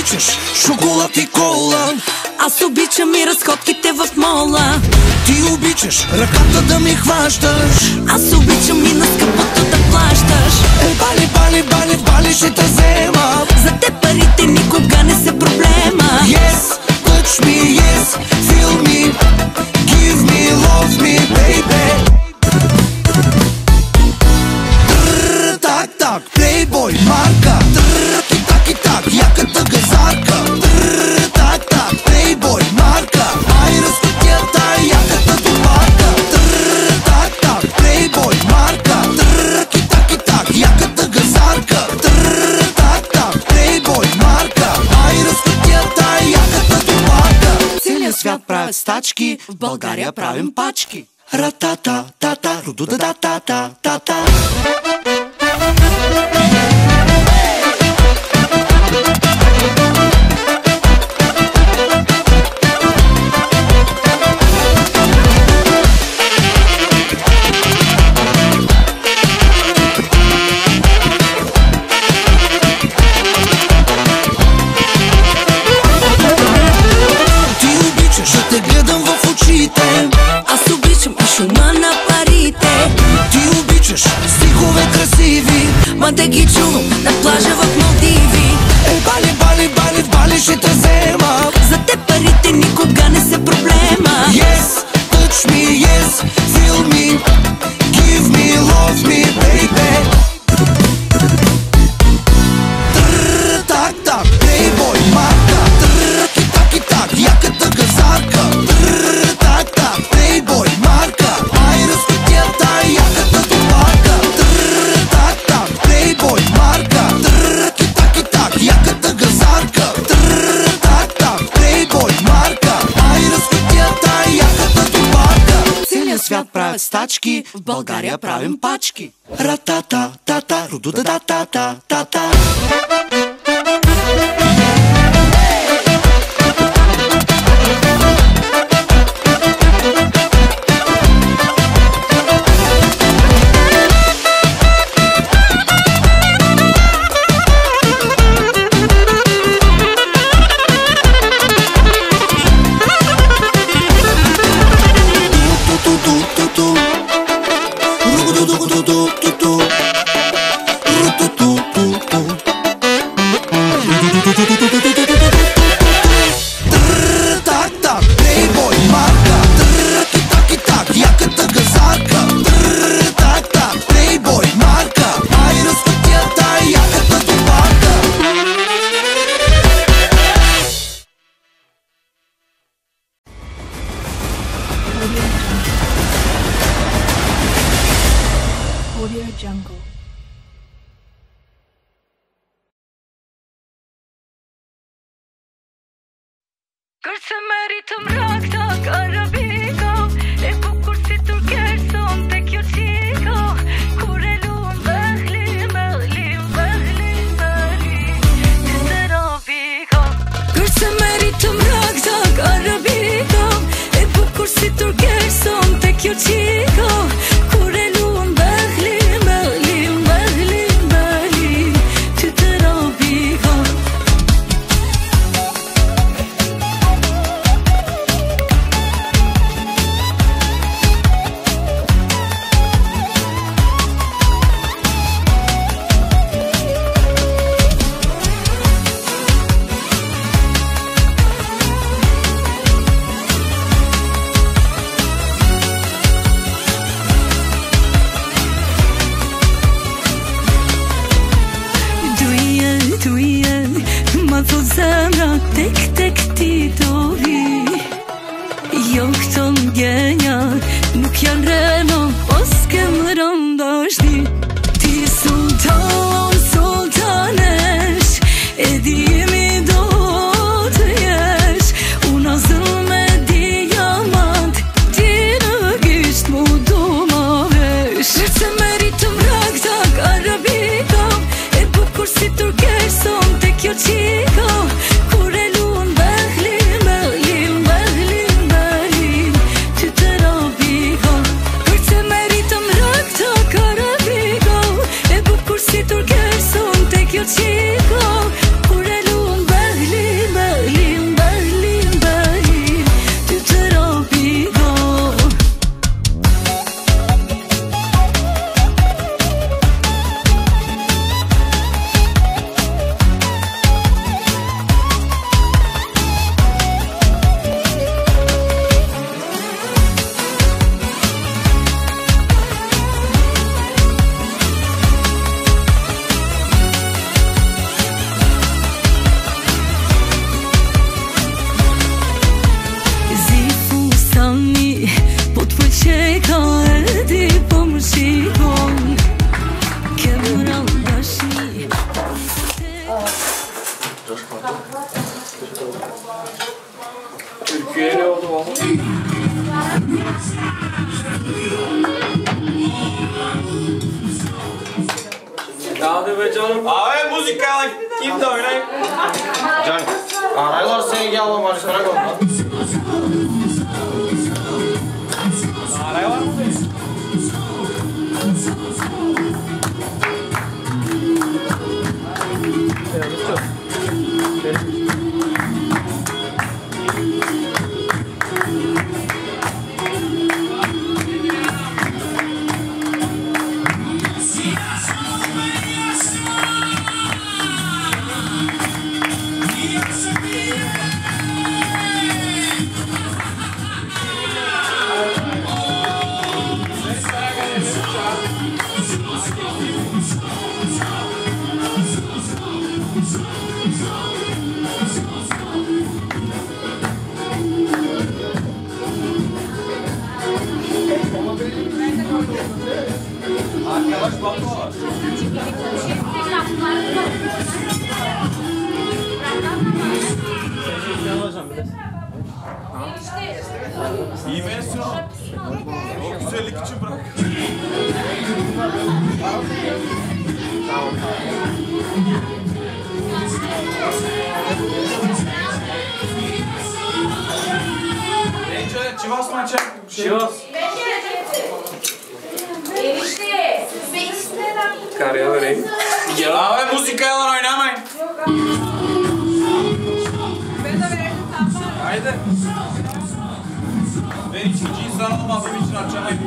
обичаш шоколад и кола. Аз обичам и разходките в мола. Ти обичаш ръката да ми хващаш. Аз обичам и на скъпото да плащаш. Бали, бали, бали, бали ще те взема. За те парите никога не са проблема. Yes, touch me, yes, feel me, give me, love me, baby. Так, так, плейбой, марка. Так и так, яката газарка. Так, так, плейбой, марка. Ай, разкотията, яката до парка. Так, так, плейбой, марка. Так и так, яката газарка. Так, так, плейбой, марка. Ай, разкотията, яката до парка. Целият свят правят стачки, в България правим пачки. Ратата, тата, рудуда, тата, тата. Аз обичам и шума на парите. Ти обичаш стихове красиви, ма да ги чувам на плажа в Малдиви. Бали, бали, бали, в Бали ще те взема. За те парите никога не са проблема. Yes, touch me, yes, feel me, give me, love me, baby. Так, так, плейбой, марка. Так и так, яката газарка. Так, так, плейбой, марка. Ай, разкотията, яката до парка. Так, так, плейбой, марка. Так и так, яката газарка. Так, так, плейбой, марка. Ай, разкотията, яката до парка. Целият свят правят стачки, в България правим пачки. Ратата, тата, рудуда, тата, тата. Так, так, плейбой, марка. Так и так, яката газарка. Так, так, плейбой, марка. Ай, разкотията, яката до парка. Audio Jungle. Kurse meritum raktak arabiko. E bukur si turker son tek jo qiko. Kurelun behli, behli, behli, behli. Të rabiko. Kurse meritum raktak arabiko. E bukur si turker son tek jo qiko. Kurelun behli, behli, behli, behli. Të rabiko. Ma thot zemra tek tek ti do vi. Jo këto mgjenja nuk janë reno, os kem rëndashti. Ti sultan, sultanesh, e di mi do të jesh. Unë azën me diamant, ti në gisht mu do ma vesh. Se meritëm raktak arabika, e bukur si turkesh son tek jo qiko. Kur e luan behli, behli, behli, behli. Ty të rabiko. Kur se meritëm raktak arabika, e bukur si turkesh son tek jo qiko. Kur e luan behli, Türkiye'ye ne oldu baba? Hadi be canım. Abi müzik kalan kim de oynayın? Canım. Araylar sevgi alma marşlara koyma. Aray var mı? Arkadaş bakma var. İyi versiyon. O güzellik için bırak. Neyse, Çivas maçı. Şivas. Karıya vereyim. Abi müzik kayalar oynamayın. Haydi. Ben ikinci insan olmadığım için açamayım.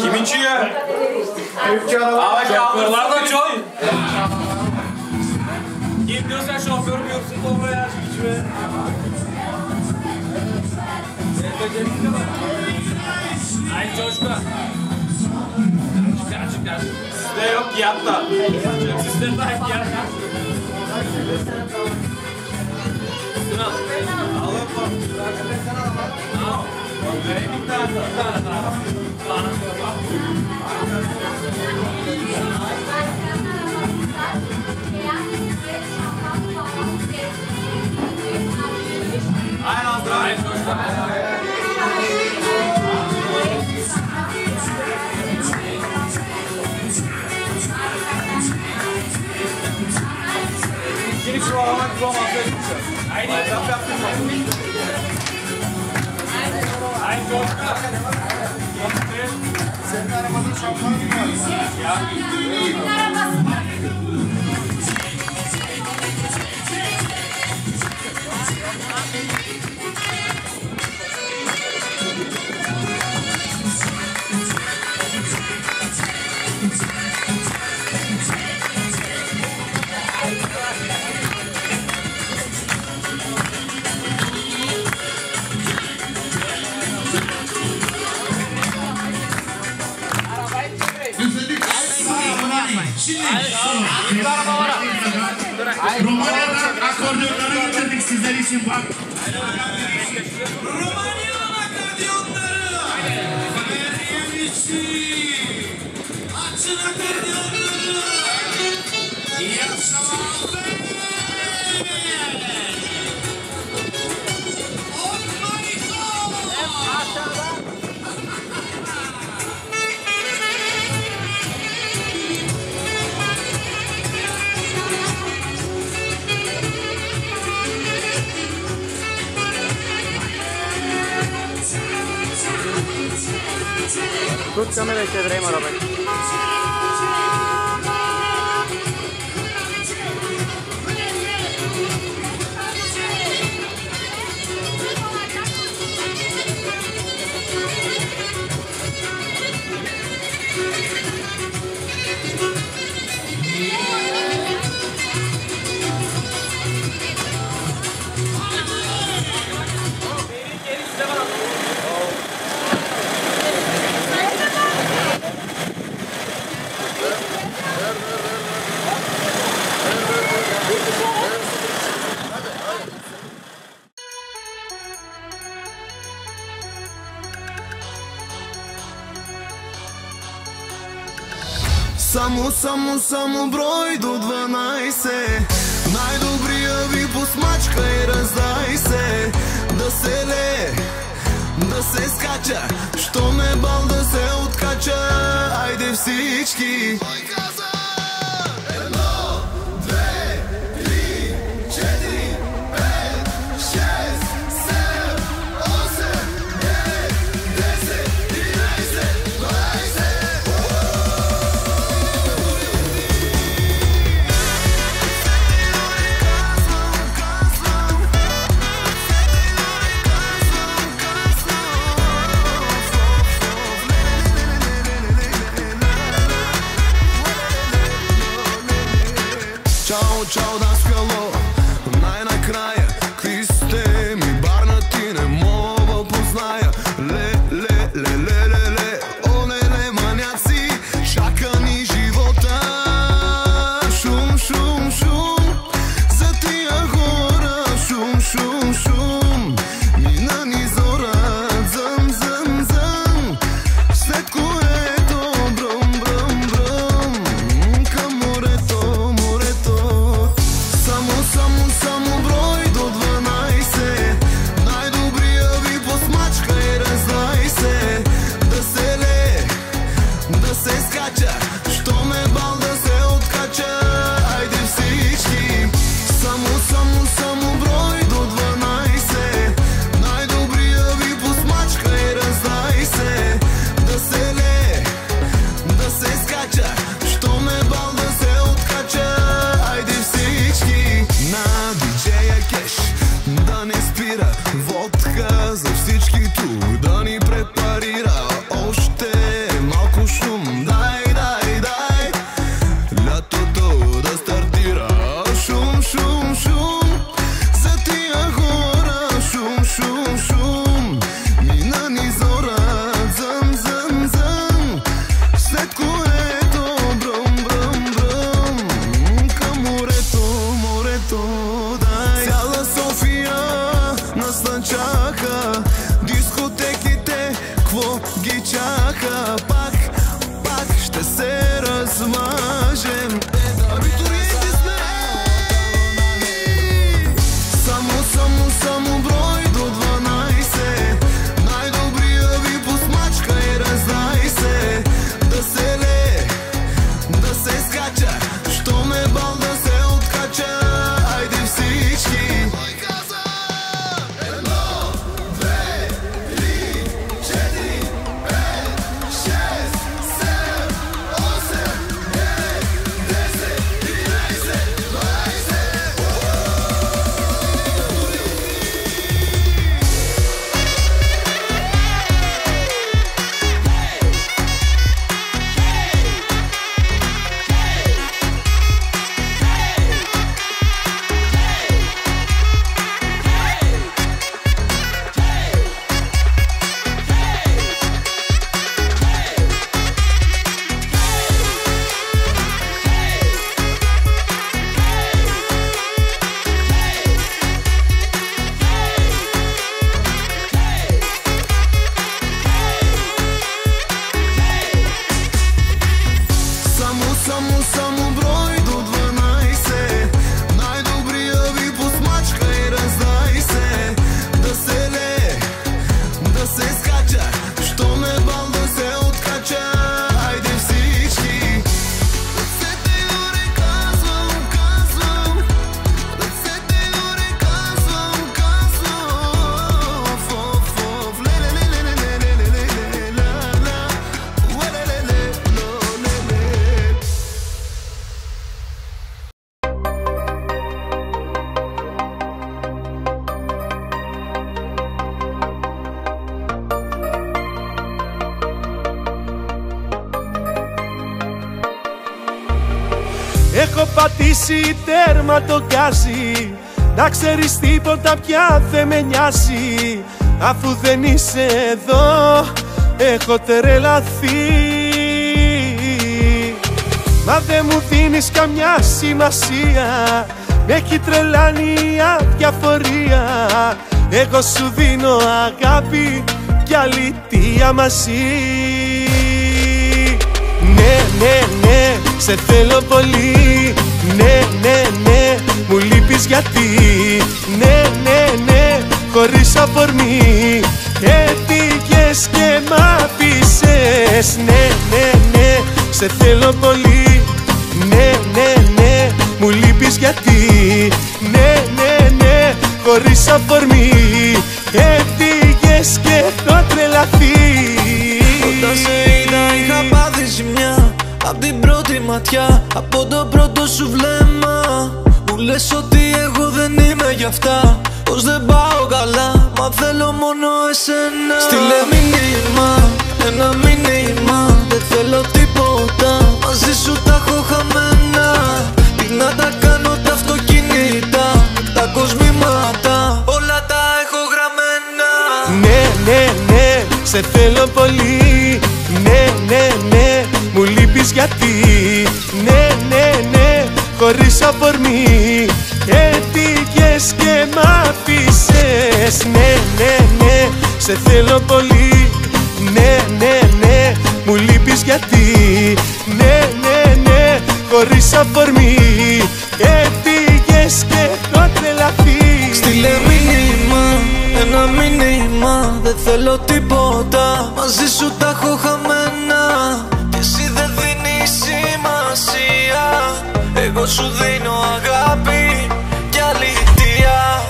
Kimin çıkıyor? Abi şoförler de çok. Kim diyorsan şoför mü yoksa dobra ya şu içime. Ay çocuklar. Çıkar. Sizde yok ki hatta. Sizde de yok ki hatta. Alın bak. Al. Vereyim bir tane. Aynen Azrail. Şimdi şu alana kullanmakta etmişler. Aynen. Aynen çocuklar. Senin arabanın şampuanı mı var? Ya. Romanya'dan akordeonları getirdik sizler için bak. Romanya'nın akordeonları. Açın akordeonları. İyi akşamlar. Tut kamerayı çevireyim arabayı. Само брой до 12. Най-добрия ви посмачка и раздай се. Да се лее, да се скача, що ме бал да се откача. Айде всички. Чао, даскало, най-накрая какви сте ми барнати, не мога позная. Ле, оле, маняци, чака ни живота. Шум, за тия хора, шум. Мина ни зора, зъм, след което бръм, към морето. Само брой до 12. Най-добрия ви посмачка и раздай се. Да се лее, да се скача, що ме бал да се откача. Айде всички. Само брой до 12. Най-добрия ви посмачка и раздай се. Да се лее, да се скача, що ме бал да се откача. Айде всички. На диджея кеш да не спира, водка за всички тук да ни препарира. Още малко шум, дай, лятото да стартира. Шум, за тия хора, шум. Мина ни зора, зъм, след което бръм, към морето. Цяла София наслънчаха, дискотеките кво ги чака. Пак ще се размажем. Абитуриенти сме. Само брой до 12. Най-добрия ви посмачка и раздай се. Да се лее, да се скача, що ме бал да се откача. Айде всички. Само брой до 12. Най-добрия ви посмачка и раздай се. Да се лее, да се скача, що ме бал да се откача. Айде всички. Ръцете горе казвам, ръцете горе казвам. Έχω πατήσει τέρμα το γκάζι, να ξέρεις τίποτα πια δεν με νοιάζει. Αφού δεν είσαι εδώ έχω τρελαθεί. Μα δεν μου δίνεις καμιά σημασία, με έχει τρελάνει η αδιαφορία. Εγώ σου δίνω αγάπη κι αλήθεια μαζί. Ναι, ναι, ναι, σε θέλω πολύ. Ναι, ναι, ναι, μου λείπεις γιατί. Ναι, ναι, ναι, χωρίς αφορμή έφυγες και μ' άφησες. Ναι, ναι, ναι, σε θέλω πολύ. Ναι, ναι, ναι, μου λείπεις γιατί. Ναι, ναι, ναι, χωρίς αφορμή έφυγες και έχω τρελαθεί. Όταν σε είδα είχα πάθει ζημιά απ' την πρώτη ματιά, από το πρώτο σου βλέμμα. Μου λες ότι εγώ δεν είμαι γι' αυτά, πως δεν πάω καλά, μα θέλω μόνο εσένα. Στείλε μήνυμα, ένα μήνυμα, δεν θέλω τίποτα, μαζί σου τα έχω χαμένα. Τι να τα κάνω τα αυτοκίνητα, τα κοσμήματα, όλα τα έχω γραμμένα. Ναι, ναι, ναι, σε θέλω πολύ. Ναι, ναι, ναι, μου λείπεις γιατί. Ναι, ναι, ναι, χωρίς αφορμή έφυγες και μ' άφησες. Ναι, ναι, ναι, σε θέλω πολύ. Ναι, ναι, ναι, μου λείπεις γιατί. Ναι, ναι, ναι, χωρίς αφορμή έφυγες και έχω τρελαθεί. Στείλε μήνυμα, ένα μήνυμα, δεν θέλω τίποτα, μαζί σου τα έχω χαμένα. Και εσύ δεν δίνεις σημασία, εγώ σου δίνω αγάπη και αλήθεια.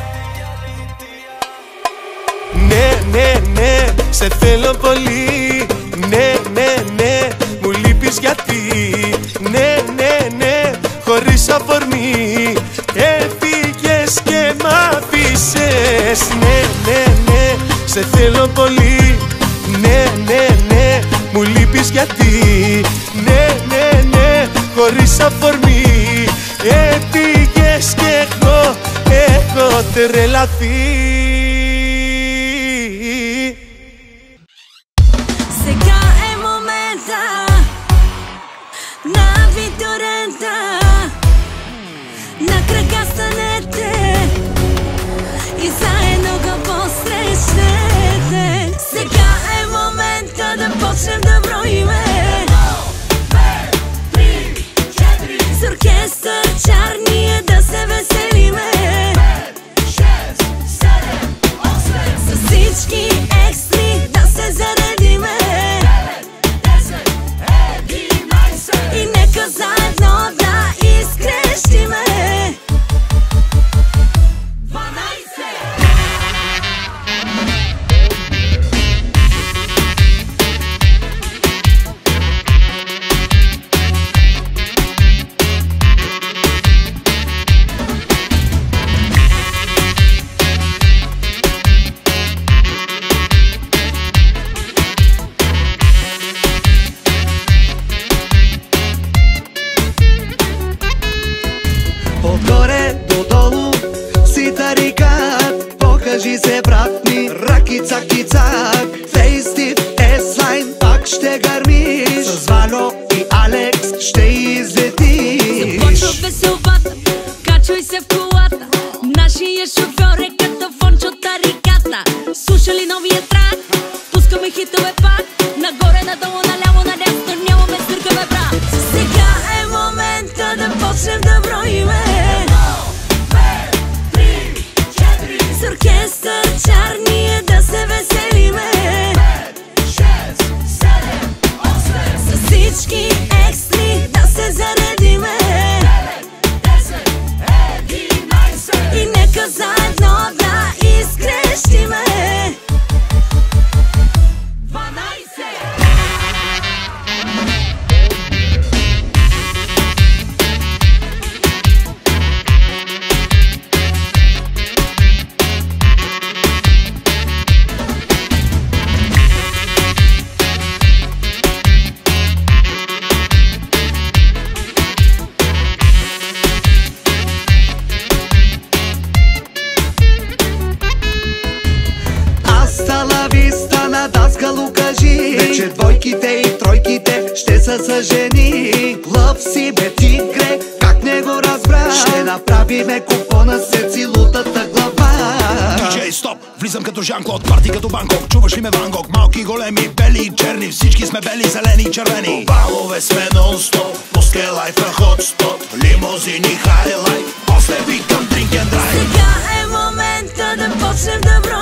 Ναι, ναι, ναι, σε θέλω πολύ. Ναι, ναι, ναι, μου λείπεις γιατί. Ναι, ναι, ναι, χωρίς αφορμή έφυγες και μ' άφησες. Ναι, ναι, ναι, σε θέλω πολύ. Ναι, ναι, ναι, μου λείπεις γιατί. Ναι, ναι, ναι, χωρίς αφορμή έφυγες και εγώ έχω τρελαθεί. Se cae momenta na vitorenta na krakastanete i zajedno ga posrećete. Se cae momenta da počnem da brojime s orkestar čarnije da se veselime. Sa всички екстри да се заредиме и нека заедно да изкрещиме. 12! Отгоре до долу си тарикат, покажи се брат ми, раки цаки цак. Фейстив еслайн пак ще гърмиш, с Вано и Алекс ще излетиш. Започва веселбата, качвай се в колата, нашия шофьор е като Фончо тариката. Слушали новия трак, пускаме хитове пак, нагоре, надолу, наляво, надясно, нямаме стъргаве брат. Сега е момента да почнем да броиме с оркестър чарния да се веселиме. С всички екстри да се заредиме и нека заедно да изкрещиме. 12! Даскало кажи, вече двойките и тройките ще са съжени. Лъв си бе тигре, как не го разбра? Ще направиме купона се целутата глава. DJ non-stop. Влизам като Жан-Клод, парти като Банкок. Чуваш ли ме Ван Гог? Малки, големи, бели и черни. Всички сме бели, зелени и червени. Балове сме нон-стоп, после лайфа хотспот. Лимузини, хайлайт, после викам drink and drive. Сега е момента да почнем да броим.